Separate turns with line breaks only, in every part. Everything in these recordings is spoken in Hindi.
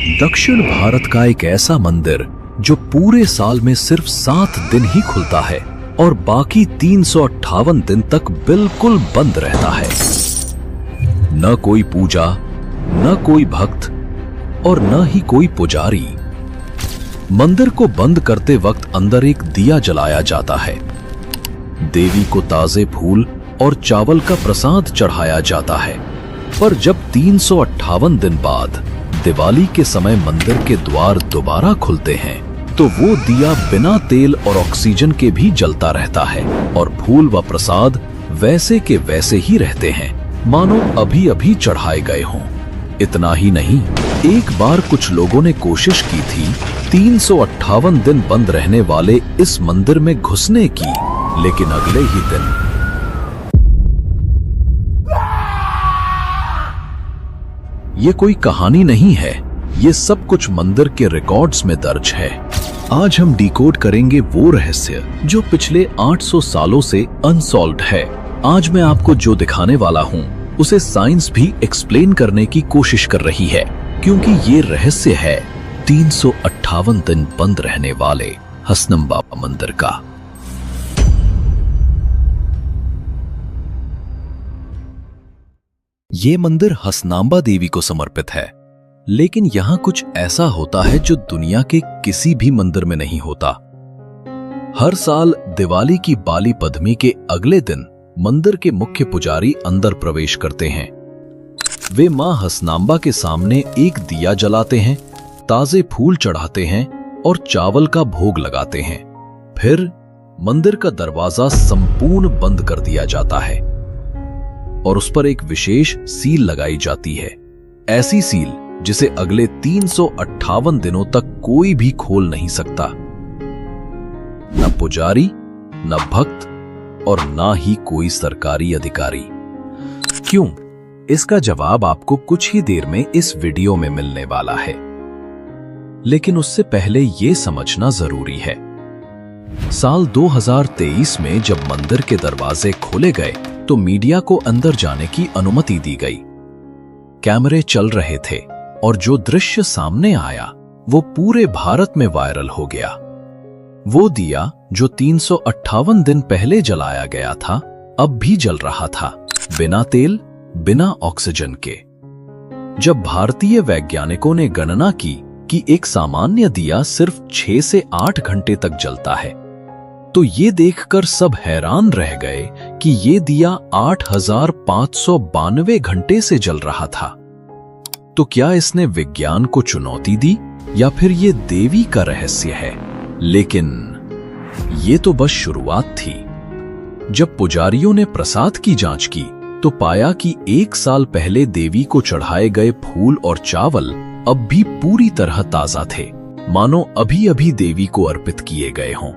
दक्षिण भारत का एक ऐसा मंदिर जो पूरे साल में सिर्फ 7 दिन ही खुलता है और बाकी 358 दिन तक बिल्कुल बंद रहता है। न कोई पूजा, न कोई भक्त और न ही कोई पुजारी। मंदिर को बंद करते वक्त अंदर एक दिया जलाया जाता है। देवी को ताजे फूल और चावल का प्रसाद चढ़ाया जाता है। पर जब 358 दिन बाद दिवाली के समय मंदिर के द्वार दोबारा खुलते हैं तो वो दिया बिना तेल और ऑक्सीजन के भी जलता रहता है और फूल व प्रसाद वैसे के वैसे ही रहते हैं, मानो अभी अभी चढ़ाए गए हों। इतना ही नहीं, एक बार कुछ लोगों ने कोशिश की थी 358 दिन बंद रहने वाले इस मंदिर में घुसने की, लेकिन अगले ही दिन ये कोई कहानी नहीं है, ये सब कुछ मंदिर के रिकॉर्ड्स में दर्ज है। आज हम डिकोड करेंगे वो रहस्य जो पिछले 800 सालों से अनसॉल्व्ड है। आज मैं आपको जो दिखाने वाला हूँ उसे साइंस भी एक्सप्लेन करने की कोशिश कर रही है, क्योंकि ये रहस्य है 358 दिन बंद रहने वाले हसनंबा मंदिर का। ये मंदिर हसनांबा देवी को समर्पित है, लेकिन यहाँ कुछ ऐसा होता है जो दुनिया के किसी भी मंदिर में नहीं होता। हर साल दिवाली की बाली पद्मी के अगले दिन मंदिर के मुख्य पुजारी अंदर प्रवेश करते हैं। वे मां हसनांबा के सामने एक दिया जलाते हैं, ताजे फूल चढ़ाते हैं और चावल का भोग लगाते हैं। फिर मंदिर का दरवाजा संपूर्ण बंद कर दिया जाता है और उस पर एक विशेष सील लगाई जाती है, ऐसी सील जिसे अगले 358 दिनों तक कोई भी खोल नहीं सकता। न पुजारी, न भक्त और न ही कोई सरकारी अधिकारी। क्यों? इसका जवाब आपको कुछ ही देर में इस वीडियो में मिलने वाला है, लेकिन उससे पहले यह समझना जरूरी है। साल 2023 में जब मंदिर के दरवाजे खोले गए तो मीडिया को अंदर जाने की अनुमति दी गई। कैमरे चल रहे थे और जो दृश्य सामने आया वो पूरे भारत में वायरल हो गया। वो दिया जो 358 दिन पहले जलाया गया था, अब भी जल रहा था, बिना तेल, बिना ऑक्सीजन के। जब भारतीय वैज्ञानिकों ने गणना की कि एक सामान्य दिया सिर्फ 6 से 8 घंटे तक जलता है, तो ये देखकर सब हैरान रह गए कि ये दिया 8592 घंटे से जल रहा था। तो क्या इसने विज्ञान को चुनौती दी या फिर ये देवी का रहस्य है? लेकिन ये तो बस शुरुआत थी। जब पुजारियों ने प्रसाद की जांच की तो पाया कि 1 साल पहले देवी को चढ़ाए गए फूल और चावल अब भी पूरी तरह ताजा थे, मानो अभी अभी देवी को अर्पित किए गए हों।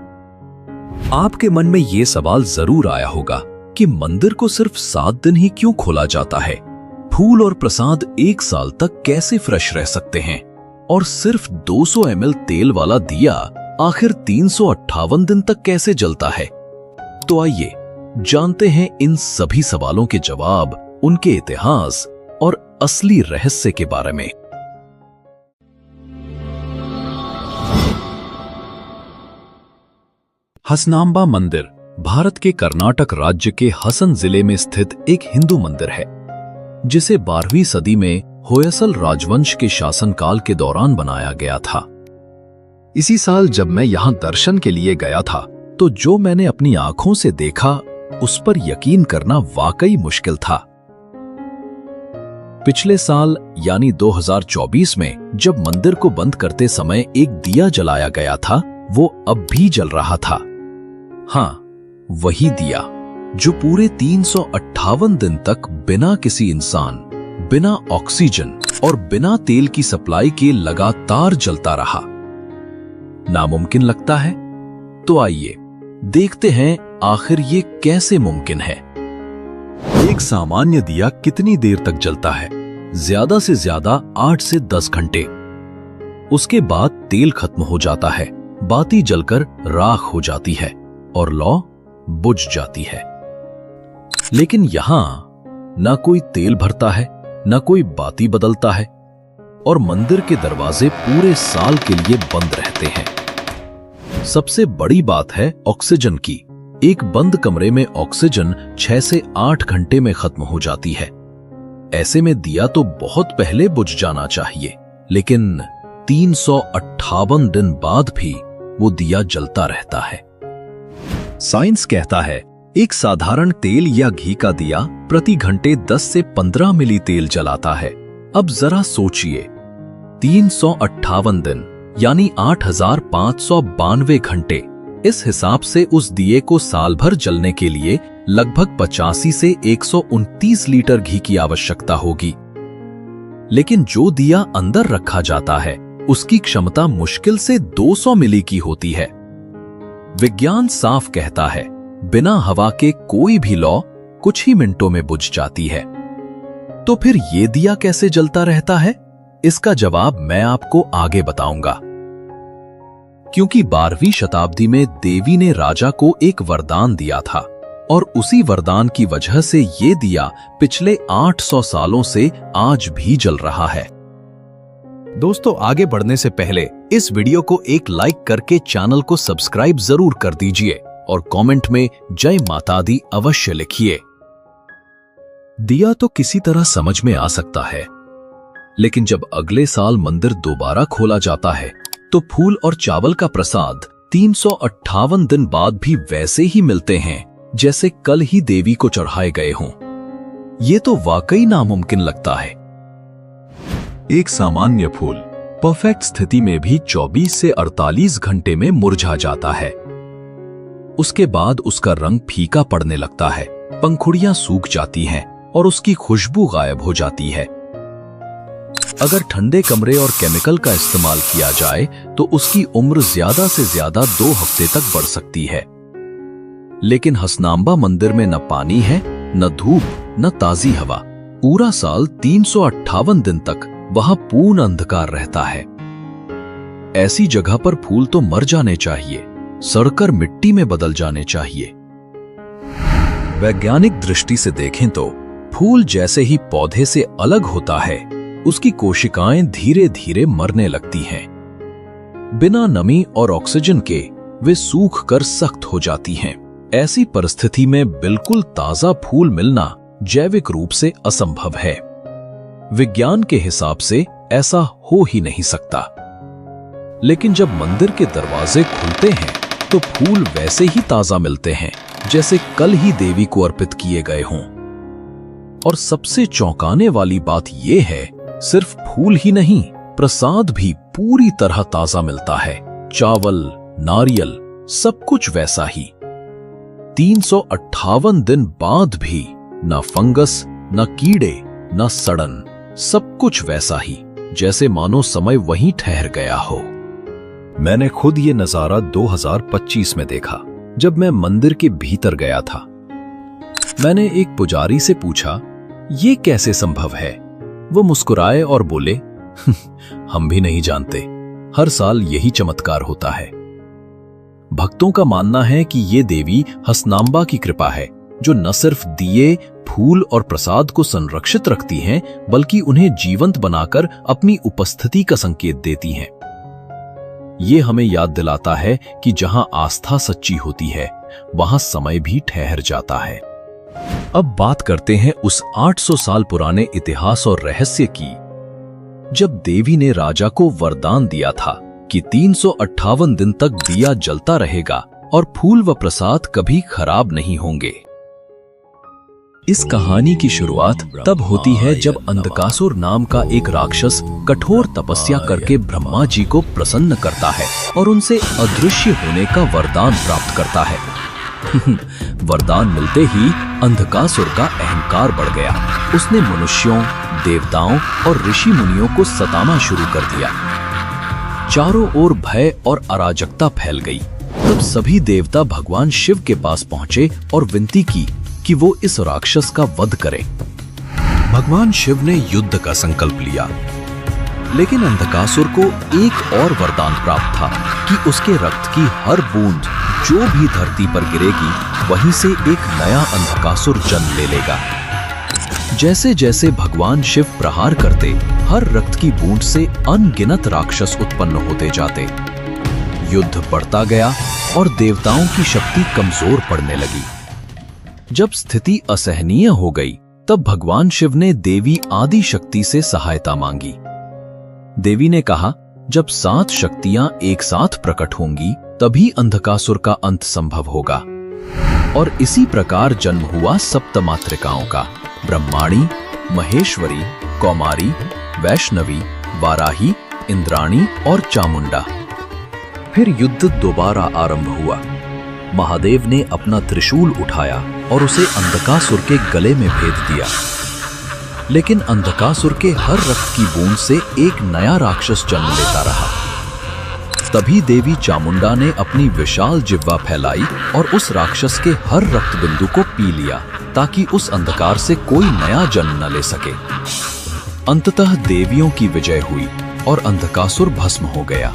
आपके मन में यह सवाल जरूर आया होगा कि मंदिर को सिर्फ 7 दिन ही क्यों खोला जाता है? फूल और प्रसाद 1 साल तक कैसे फ्रेश रह सकते हैं? और सिर्फ 200 ml तेल वाला दिया आखिर 358 दिन तक कैसे जलता है? तो आइए जानते हैं इन सभी सवालों के जवाब, उनके इतिहास और असली रहस्य के बारे में। हसनांबा मंदिर भारत के कर्नाटक राज्य के हसन जिले में स्थित एक हिंदू मंदिर है, जिसे 12वीं सदी में होयसल राजवंश के शासनकाल के दौरान बनाया गया था। इसी साल जब मैं यहां दर्शन के लिए गया था तो जो मैंने अपनी आंखों से देखा उस पर यकीन करना वाकई मुश्किल था। पिछले साल यानी 2024 में जब मंदिर को बंद करते समय एक दिया जलाया गया था, वो अब भी जल रहा था। हाँ, वही दिया जो पूरे 358 दिन तक बिना किसी इंसान, बिना ऑक्सीजन और बिना तेल की सप्लाई के लगातार जलता रहा। नामुमकिन लगता है? तो आइए देखते हैं आखिर ये कैसे मुमकिन है। एक सामान्य दिया कितनी देर तक जलता है? ज्यादा से ज्यादा 8 से 10 घंटे। उसके बाद तेल खत्म हो जाता है, बाती जलकर राख हो जाती है और लौ बुझ जाती है। लेकिन यहां ना कोई तेल भरता है, ना कोई बाती बदलता है। और मंदिर के दरवाजे पूरे साल के लिए बंद रहते हैं। सबसे बड़ी बात है ऑक्सीजन की। एक बंद कमरे में ऑक्सीजन 6 से 8 घंटे में खत्म हो जाती है। ऐसे में दिया तो बहुत पहले बुझ जाना चाहिए, लेकिन 358 दिन बाद भी वो दिया जलता रहता है। साइंस कहता है एक साधारण तेल या घी का दिया प्रति घंटे 10 से 15 मिली तेल जलाता है। अब जरा सोचिए, 358 दिन यानी 8592 घंटे। इस हिसाब से उस दिए को साल भर जलने के लिए लगभग 85 से 129 लीटर घी की आवश्यकता होगी। लेकिन जो दिया अंदर रखा जाता है उसकी क्षमता मुश्किल से 200 मिली की होती है। विज्ञान साफ कहता है बिना हवा के कोई भी लौ कुछ ही मिनटों में बुझ जाती है। तो फिर ये दिया कैसे जलता रहता है? इसका जवाब मैं आपको आगे बताऊंगा। क्योंकि 12वीं शताब्दी में देवी ने राजा को एक वरदान दिया था और उसी वरदान की वजह से ये दिया पिछले 800 सालों से आज भी जल रहा है। दोस्तों, आगे बढ़ने से पहले इस वीडियो को एक लाइक करके चैनल को सब्सक्राइब जरूर कर दीजिए और कमेंट में जय माता दी अवश्य लिखिए। दिया तो किसी तरह समझ में आ सकता है, लेकिन जब अगले साल मंदिर दोबारा खोला जाता है तो फूल और चावल का प्रसाद 358 दिन बाद भी वैसे ही मिलते हैं जैसे कल ही देवी को चढ़ाए गए हों। ये तो वाकई नामुमकिन लगता है। एक सामान्य फूल परफेक्ट स्थिति में भी 24 से 48 घंटे में मुरझा जाता है। उसके बाद उसका रंग फीका पड़ने लगता है, पंखुड़ियां सूख जाती हैं और उसकी खुशबू गायब हो जाती है। अगर ठंडे कमरे और केमिकल का इस्तेमाल किया जाए तो उसकी उम्र ज्यादा से ज्यादा 2 हफ्ते तक बढ़ सकती है। लेकिन हसनांबा मंदिर में न पानी है, न धूप, न ताजी हवा। पूरा साल 358 दिन तक वहां पूर्ण अंधकार रहता है। ऐसी जगह पर फूल तो मर जाने चाहिए, सड़कर मिट्टी में बदल जाने चाहिए। वैज्ञानिक दृष्टि से देखें तो फूल जैसे ही पौधे से अलग होता है, उसकी कोशिकाएं धीरे धीरे मरने लगती हैं। बिना नमी और ऑक्सीजन के वे सूख कर सख्त हो जाती हैं। ऐसी परिस्थिति में बिल्कुल ताजा फूल मिलना जैविक रूप से असंभव है। विज्ञान के हिसाब से ऐसा हो ही नहीं सकता। लेकिन जब मंदिर के दरवाजे खुलते हैं तो फूल वैसे ही ताजा मिलते हैं जैसे कल ही देवी को अर्पित किए गए हों। और सबसे चौंकाने वाली बात यह है, सिर्फ फूल ही नहीं, प्रसाद भी पूरी तरह ताजा मिलता है। चावल, नारियल, सब कुछ वैसा ही। 358 दिन बाद भी न फंगस, न कीड़े, न सड़न, सब कुछ वैसा ही, जैसे मानो समय वहीं ठहर गया हो। मैंने खुद ये नजारा 2025 में देखा, जब मैं मंदिर के भीतर गया था। मैंने एक पुजारी से पूछा, ये कैसे संभव है? वो मुस्कुराए और बोले, हम भी नहीं जानते, हर साल यही चमत्कार होता है। भक्तों का मानना है कि ये देवी हसनांबा की कृपा है, जो न सिर्फ दिए, फूल और प्रसाद को संरक्षित रखती हैं, बल्कि उन्हें जीवंत बनाकर अपनी उपस्थिति का संकेत देती हैं। ये हमें याद दिलाता है कि जहां आस्था सच्ची होती है, वहां समय भी ठहर जाता है। अब बात करते हैं उस 800 साल पुराने इतिहास और रहस्य की, जब देवी ने राजा को वरदान दिया था कि 358 दिन तक दिया जलता रहेगा और फूल व प्रसाद कभी खराब नहीं होंगे। इस कहानी की शुरुआत तब होती है जब अंधकासुर नाम का एक राक्षस कठोर तपस्या करके ब्रह्मा जी को प्रसन्न करता है और उनसे अदृश्य होने का वरदान प्राप्त करता है। वरदान मिलते ही अंधकासुर का अहंकार बढ़ गया। उसने मनुष्यों, देवताओं और ऋषि मुनियों को सताना शुरू कर दिया। चारों ओर भय और अराजकता फैल गई। तब सभी देवता भगवान शिव के पास पहुंचे और विनती की कि वो इस राक्षस का वध करें। भगवान शिव ने युद्ध का संकल्प लिया, लेकिन अंधकासुर को एक और वरदान प्राप्त था कि उसके रक्त की हर बूंद जो भी धरती पर गिरेगी, वहीं से एक नया अंधकासुर जन्म ले लेगा। जैसे जैसे भगवान शिव प्रहार करते, हर रक्त की बूंद से अनगिनत राक्षस उत्पन्न होते जाते। युद्ध बढ़ता गया और देवताओं की शक्ति कमजोर पड़ने लगी। जब स्थिति असहनीय हो गई, तब भगवान शिव ने देवी आदि शक्ति से सहायता मांगी। देवी ने कहा, जब 7 शक्तियां एक साथ प्रकट होंगी, तभी अंधकासुर का अंत संभव होगा। और इसी प्रकार जन्म हुआ सप्तमातृकाओं का, ब्रह्माणी, महेश्वरी, कौमारी, वैष्णवी, वाराही, इंद्राणी और चामुंडा। फिर युद्ध दोबारा आरंभ हुआ। महादेव ने अपना त्रिशूल उठाया और उसे अंधकासुर के गले में भेद दिया। लेकिन अंधकासुर के हर रक्त की बूंद से एक नया राक्षस जन्म लेता रहा। तभी देवी चामुंडा ने अपनी विशाल जिह्वा फैलाई और उस राक्षस के हर रक्त बिंदु को पी लिया, ताकि उस अंधकार से कोई नया जन्म न ले सके। अंततः देवियों की विजय हुई और अंधकासुर भस्म हो गया।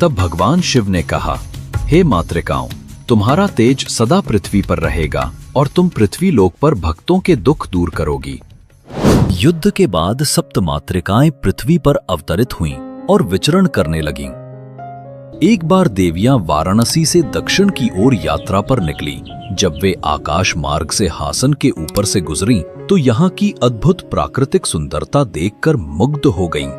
तब भगवान शिव ने कहा, हे मातृकाओं, तुम्हारा तेज सदा पृथ्वी पर रहेगा और तुम पृथ्वी लोक पर भक्तों के दुख दूर करोगी। युद्ध के बाद सप्तमातृकाएं पृथ्वी पर अवतरित हुईं और विचरण करने लगीं। एक बार देवियां वाराणसी से दक्षिण की ओर यात्रा पर निकली। जब वे आकाश मार्ग से हासन के ऊपर से गुजरीं, तो यहाँ की अद्भुत प्राकृतिक सुंदरता देखकर मुग्ध हो गईं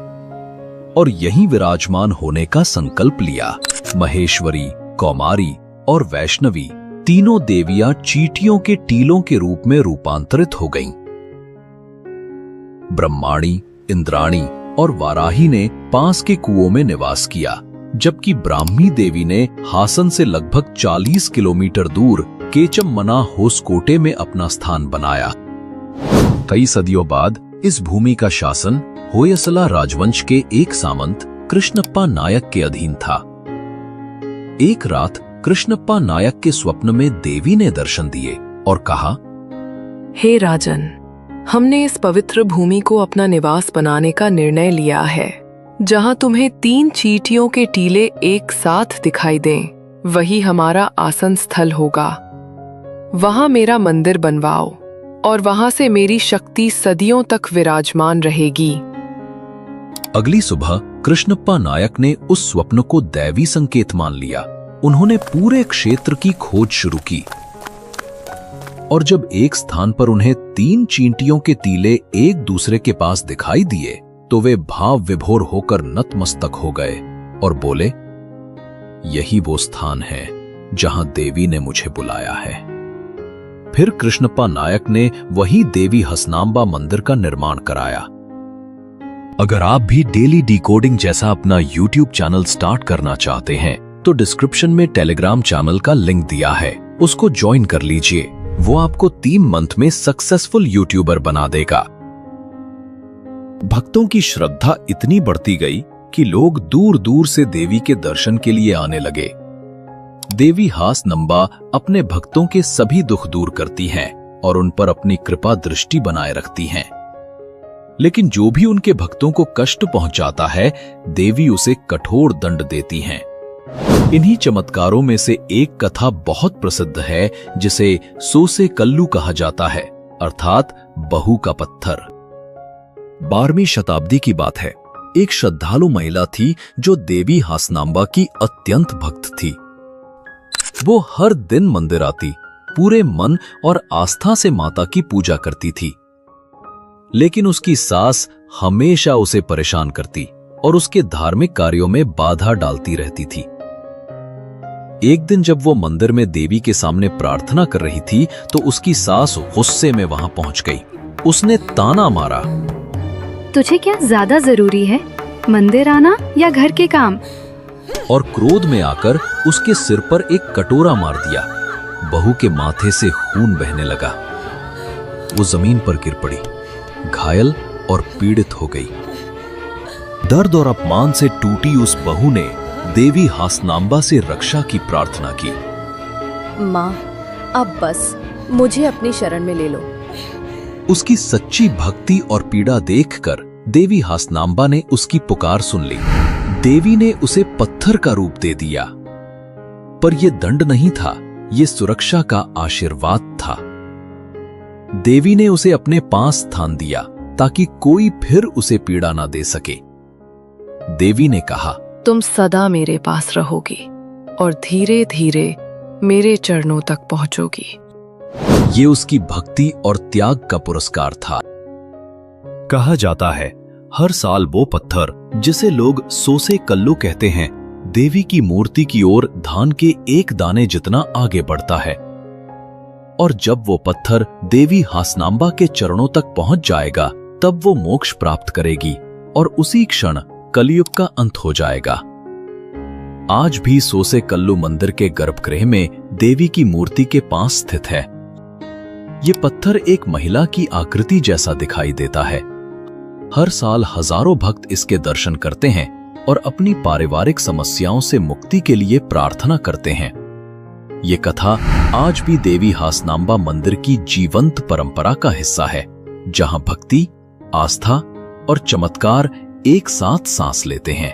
और यहीं विराजमान होने का संकल्प लिया। महेश्वरी, कौमारी और वैष्णवी तीनों देवियां चींटियों के टीलों के रूप में रूपांतरित हो गईं। ब्रह्माणी, इंद्राणी और वाराही ने पास के कुओं में निवास किया, जबकि ब्राह्मी देवी ने हासन से लगभग 40 किलोमीटर दूर केचममना होसकोटे में अपना स्थान बनाया। कई सदियों बाद इस भूमि का शासन होयसला राजवंश के एक सामंत कृष्णप्पा नायक के अधीन था। एक रात कृष्णप्पा नायक के स्वप्न में देवी ने दर्शन दिए और कहा,
हे राजन, हमने इस पवित्र भूमि को अपना निवास बनाने का निर्णय लिया है। जहां तुम्हें 3 चींटियों के टीले एक साथ दिखाई दें, वही हमारा आसन स्थल होगा। वहां मेरा मंदिर बनवाओ और वहां से मेरी शक्ति सदियों तक विराजमान रहेगी।
अगली सुबह कृष्णप्पा नायक ने उस स्वप्न को दैवी संकेत मान लिया। उन्होंने पूरे क्षेत्र की खोज शुरू की और जब एक स्थान पर उन्हें 3 चींटियों के टीले एक दूसरे के पास दिखाई दिए, तो वे भाव विभोर होकर नतमस्तक हो गए और बोले, यही वो स्थान है जहां देवी ने मुझे बुलाया है। फिर कृष्णप्पा नायक ने वही देवी हसनांबा मंदिर का निर्माण कराया। अगर आप भी डेली डिकोडिंग जैसा अपना YouTube चैनल स्टार्ट करना चाहते हैं, तो डिस्क्रिप्शन में टेलीग्राम चैनल का लिंक दिया है, उसको ज्वाइन कर लीजिए। वो आपको 3 मंथ में सक्सेसफुल यूट्यूबर बना देगा। भक्तों की श्रद्धा इतनी बढ़ती गई कि लोग दूर दूर से देवी के दर्शन के लिए आने लगे। देवी हासनांबा अपने भक्तों के सभी दुख दूर करती हैं और उन पर अपनी कृपा दृष्टि बनाए रखती हैं। लेकिन जो भी उनके भक्तों को कष्ट पहुंचाता है, देवी उसे कठोर दंड देती हैं। इन्हीं चमत्कारों में से एक कथा बहुत प्रसिद्ध है, जिसे सोसे कल्लू कहा जाता है, अर्थात बहू का पत्थर। 12वीं शताब्दी की बात है। एक श्रद्धालु महिला थी जो देवी हासनांबा की अत्यंत भक्त थी। वो हर दिन मंदिर आती, पूरे मन और आस्था से माता की पूजा करती थी। लेकिन उसकी सास हमेशा उसे परेशान करती और उसके धार्मिक कार्यों में बाधा डालती रहती थी। एक दिन जब वो मंदिर में देवी के सामने प्रार्थना कर रही थी, तो उसकी सास गुस्से में वहां पहुंच गई। उसने ताना मारा,
तुझे क्या ज्यादा जरूरी है, मंदिर आना या घर के काम?
और क्रोध में आकर उसके सिर पर एक कटोरा मार दिया। बहू के माथे से खून बहने लगा। वो जमीन पर गिर पड़ी, घायल और पीड़ित हो गई। दर्द और अपमान से टूटी उस बहू ने देवी हासनांबा से रक्षा की प्रार्थना की।
माँ, अब बस मुझे अपनी शरण में ले लो।
उसकी सच्ची भक्ति और पीड़ा देखकर देवी हासनांबा ने उसकी पुकार सुन ली। देवी ने उसे पत्थर का रूप दे दिया। पर यह दंड नहीं था, यह सुरक्षा का आशीर्वाद था। देवी ने उसे अपने पास स्थान दिया ताकि कोई फिर उसे पीड़ा ना दे सके। देवी ने कहा,
तुम सदा मेरे पास रहोगी और धीरे धीरे मेरे चरणों तक पहुंचोगी।
ये उसकी भक्ति और त्याग का पुरस्कार था। कहा जाता है हर साल वो पत्थर जिसे लोग सोसे कल्लू कहते हैं, देवी की मूर्ति की ओर धान के एक दाने जितना आगे बढ़ता है। और जब वो पत्थर देवी हासनांबा के चरणों तक पहुंच जाएगा तब वो मोक्ष प्राप्त करेगी और उसी क्षण कलयुग का अंत हो जाएगा। आज भी सोसे कल्लू मंदिर के गर्भगृह में देवी की मूर्ति के पास स्थित है। ये पत्थर एक महिला की आकृति जैसा दिखाई देता है। हर साल हजारों भक्त इसके दर्शन करते हैं और अपनी पारिवारिक समस्याओं से मुक्ति के लिए प्रार्थना करते हैं। ये कथा आज भी देवी हासनांबा मंदिर की जीवंत परंपरा का हिस्सा है, जहां भक्ति, आस्था और चमत्कार एक साथ सांस लेते हैं।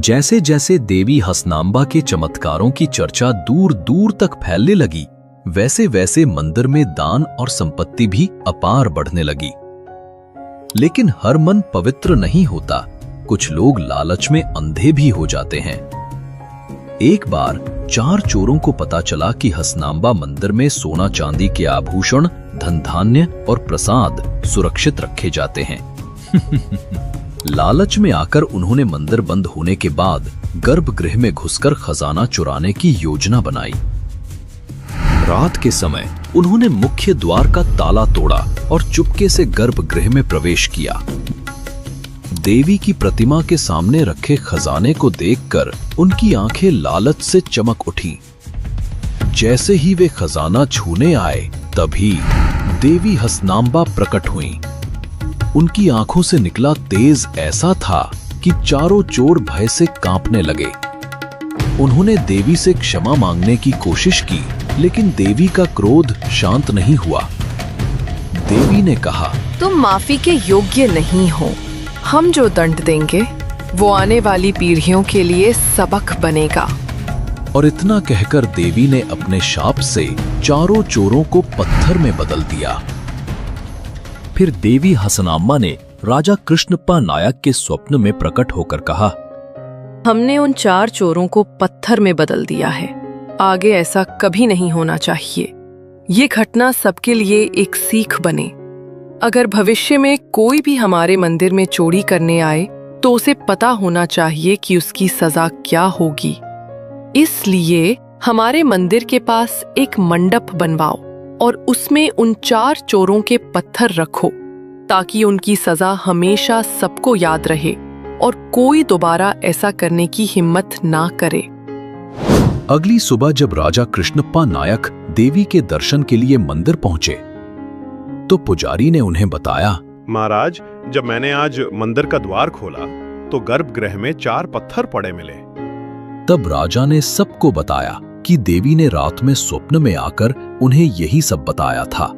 जैसे जैसे देवी हासनांबा के चमत्कारों की चर्चा दूर दूर तक फैलने लगी, वैसे वैसे मंदिर में दान और संपत्ति भी अपार बढ़ने लगी। लेकिन हर मन पवित्र नहीं होता। कुछ लोग लालच में अंधे भी हो जाते हैं। एक बार 4 चोरों को पता चला कि हासनांबा मंदिर में सोना चांदी के आभूषण, धन धान्य और प्रसाद सुरक्षित रखे जाते हैं। लालच में आकर उन्होंने मंदिर बंद होने के बाद गर्भगृह में घुसकर खजाना चुराने की योजना बनाई। रात के समय उन्होंने मुख्य द्वार का ताला तोड़ा और चुपके से गर्भगृह में प्रवेश किया। देवी की प्रतिमा के सामने रखे खजाने को देखकर उनकी आंखें लालच से चमक उठी। जैसे ही वे खजाना छूने आए, तभी देवी हासनांबा प्रकट हुईं। उनकी आंखों से निकला तेज ऐसा था कि चारों चोर भय से कांपने लगे। उन्होंने देवी से क्षमा मांगने की कोशिश की, लेकिन देवी का क्रोध शांत नहीं हुआ। देवी ने कहा,
तुम माफी के योग्य नहीं हो। हम जो दंड देंगे वो आने वाली पीढ़ियों के लिए सबक बनेगा।
और इतना कहकर देवी ने अपने शाप से चारों चोरों को पत्थर में बदल दिया। फिर देवी हासनांबा ने राजा कृष्णप्पा नायक के स्वप्न में प्रकट होकर कहा,
हमने उन 4 चोरों को पत्थर में बदल दिया है। आगे ऐसा कभी नहीं होना चाहिए। ये घटना सबके लिए एक सीख बने। अगर भविष्य में कोई भी हमारे मंदिर में चोरी करने आए तो उसे पता होना चाहिए कि उसकी सजा क्या होगी। इसलिए हमारे मंदिर के पास एक मंडप बनवाओ और उसमें उन 4 चोरों के पत्थर रखो, ताकि उनकी सजा हमेशा सबको याद रहे और कोई दोबारा ऐसा करने की हिम्मत ना करे।
अगली सुबह जब राजा कृष्णप्पा नायक देवी के दर्शन के लिए मंदिर पहुंचे तो पुजारी ने उन्हें बताया,
महाराज, जब मैंने आज मंदिर का द्वार खोला तो गर्भगृह में 4 पत्थर पड़े मिले।
तब राजा ने सबको बताया कि देवी ने रात में स्वप्न में आकर उन्हें यही सब बताया था।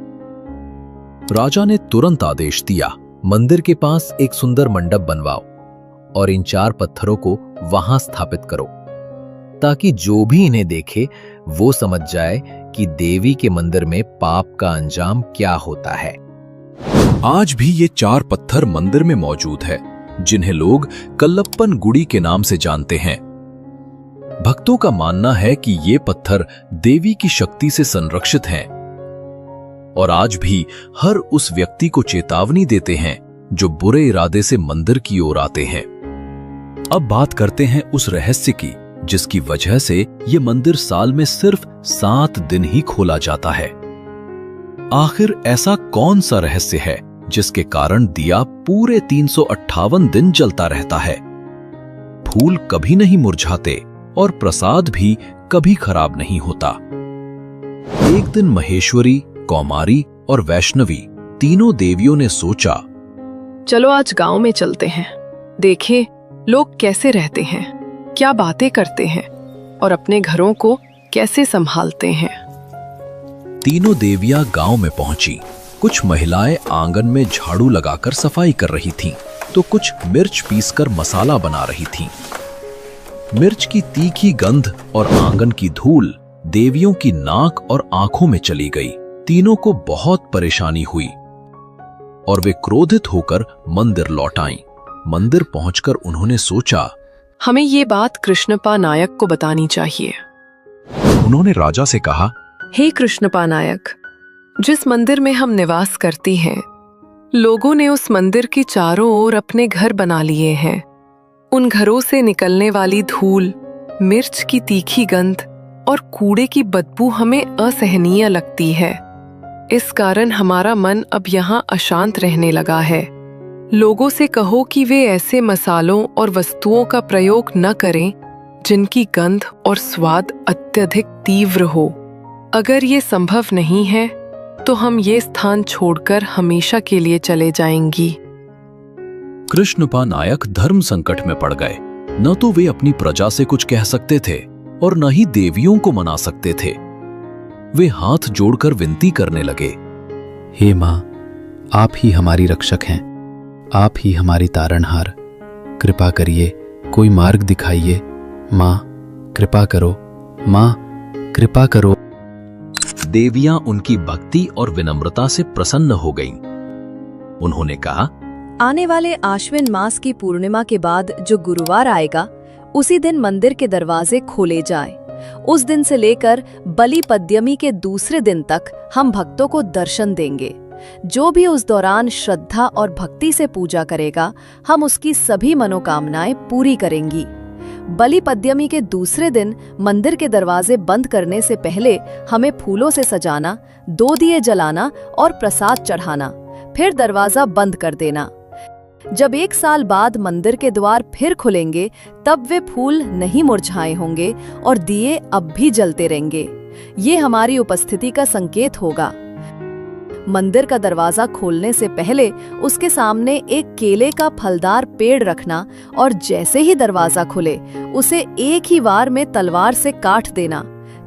राजा ने तुरंत आदेश दिया, मंदिर के पास एक सुंदर मंडप बनवाओ और इन 4 पत्थरों को वहां स्थापित करो, ताकि जो भी इन्हें देखे वो समझ जाए कि देवी के मंदिर में पाप का अंजाम क्या होता है। आज भी ये 4 पत्थर मंदिर में मौजूद है, जिन्हें लोग कल्लप्पन गुड़ी के नाम से जानते हैं। भक्तों का मानना है कि ये पत्थर देवी की शक्ति से संरक्षित हैं और आज भी हर उस व्यक्ति को चेतावनी देते हैं जो बुरे इरादे से मंदिर की ओर आते हैं। अब बात करते हैं उस रहस्य की जिसकी वजह से ये मंदिर साल में सिर्फ 7 दिन ही खोला जाता है। आखिर ऐसा कौन सा रहस्य है जिसके कारण दिया पूरे 358 दिन जलता रहता है? फूल कभी नहीं मुरझाते और प्रसाद भी कभी खराब नहीं होता। एक दिन महेश्वरी, कौमारी और वैष्णवी तीनों देवियों ने सोचा,
चलो आज गांव में चलते हैं, देखें लोग कैसे रहते हैं, क्या बातें करते हैं और अपने घरों को कैसे संभालते हैं।
तीनों देवियां गांव में पहुंची। कुछ महिलाएं आंगन में झाड़ू लगाकर सफाई कर रही थीं, तो कुछ मिर्च पीसकर मसाला बना रही थीं। मिर्च की तीखी गंध और आंगन की धूल देवियों की नाक और आंखों में चली गई। तीनों को बहुत परेशानी हुई और वे क्रोधित होकर मंदिर लौट आईं। मंदिर पहुंचकर उन्होंने सोचा,
हमें ये बात कृष्णपा नायक को बतानी चाहिए।
उन्होंने राजा से कहा,
हे कृष्णपा नायक, जिस मंदिर में हम निवास करती हैं, लोगों ने उस मंदिर की चारों ओर अपने घर बना लिए हैं। उन घरों से निकलने वाली धूल, मिर्च की तीखी गंध और कूड़े की बदबू हमें असहनीय लगती है। इस कारण हमारा मन अब यहाँ अशांत रहने लगा है। लोगों से कहो कि वे ऐसे मसालों और वस्तुओं का प्रयोग न करें जिनकी गंध और स्वाद अत्यधिक तीव्र हो। अगर ये संभव नहीं है तो हम ये स्थान छोड़कर हमेशा के लिए चले जाएंगी।
कृष्णपा नायक धर्म संकट में पड़ गए। न तो वे अपनी प्रजा से कुछ कह सकते थे और न ही देवियों को मना सकते थे। वे हाथ जोड़कर विनती करने लगे,
हे माँ, आप ही हमारी रक्षक हैं, आप ही हमारी तारणहार। कृपा करिए, कोई मार्ग दिखाइए। माँ, कृपा करो, माँ, कृपा करो।
देवियां उनकी भक्ति और विनम्रता से प्रसन्न हो गईं। उन्होंने कहा,
आने वाले आश्विन मास की पूर्णिमा के बाद जो गुरुवार आएगा, उसी दिन मंदिर के दरवाजे खोले जाएं। उस दिन से लेकर बलि पद्यमी के दूसरे दिन तक हम भक्तों को दर्शन देंगे। जो भी उस दौरान श्रद्धा और भक्ति से पूजा करेगा, हम उसकी सभी मनोकामनाएं पूरी करेंगी। बलि पद्यमी के दूसरे दिन मंदिर के दरवाजे बंद करने से पहले हमें फूलों से सजाना, 2 दिए जलाना और प्रसाद चढ़ाना, फिर दरवाजा बंद कर देना। जब 1 साल बाद मंदिर के द्वार फिर खुलेंगे, तब वे फूल नहीं मुरझाए होंगे और दिए अब भी जलते रहेंगे। ये हमारी उपस्थिति का संकेत होगा। मंदिर का दरवाजा खोलने से पहले उसके सामने एक केले का फलदार पेड़ रखना और जैसे ही दरवाजा खुले उसे एक ही वार में तलवार से काट देना,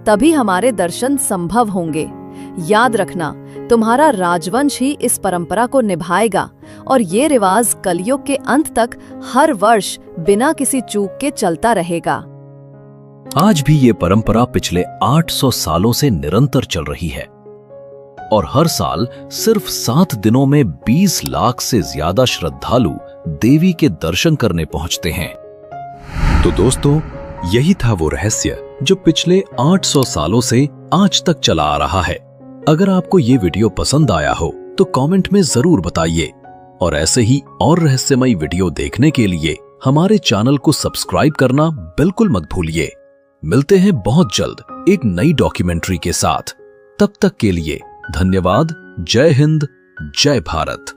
तभी हमारे दर्शन संभव होंगे। याद रखना, तुम्हारा राजवंश ही इस परंपरा को निभाएगा और ये रिवाज कलयुग के अंत तक हर वर्ष बिना किसी चूक के चलता रहेगा।
आज भी ये परंपरा पिछले 800 सालों से निरंतर चल रही है और हर साल सिर्फ 7 दिनों में 20 लाख से ज्यादा श्रद्धालु देवी के दर्शन करने पहुंचते हैं। तो दोस्तों, यही था वो रहस्य जो पिछले 800 सालों से आज तक चला आ रहा है। अगर आपको ये वीडियो पसंद आया हो तो कमेंट में जरूर बताइए और ऐसे ही और रहस्यमयी वीडियो देखने के लिए हमारे चैनल को सब्सक्राइब करना बिल्कुल मत भूलिए। मिलते हैं बहुत जल्द एक नई डॉक्यूमेंट्री के साथ। तब तक के लिए धन्यवाद। जय हिंद, जय भारत।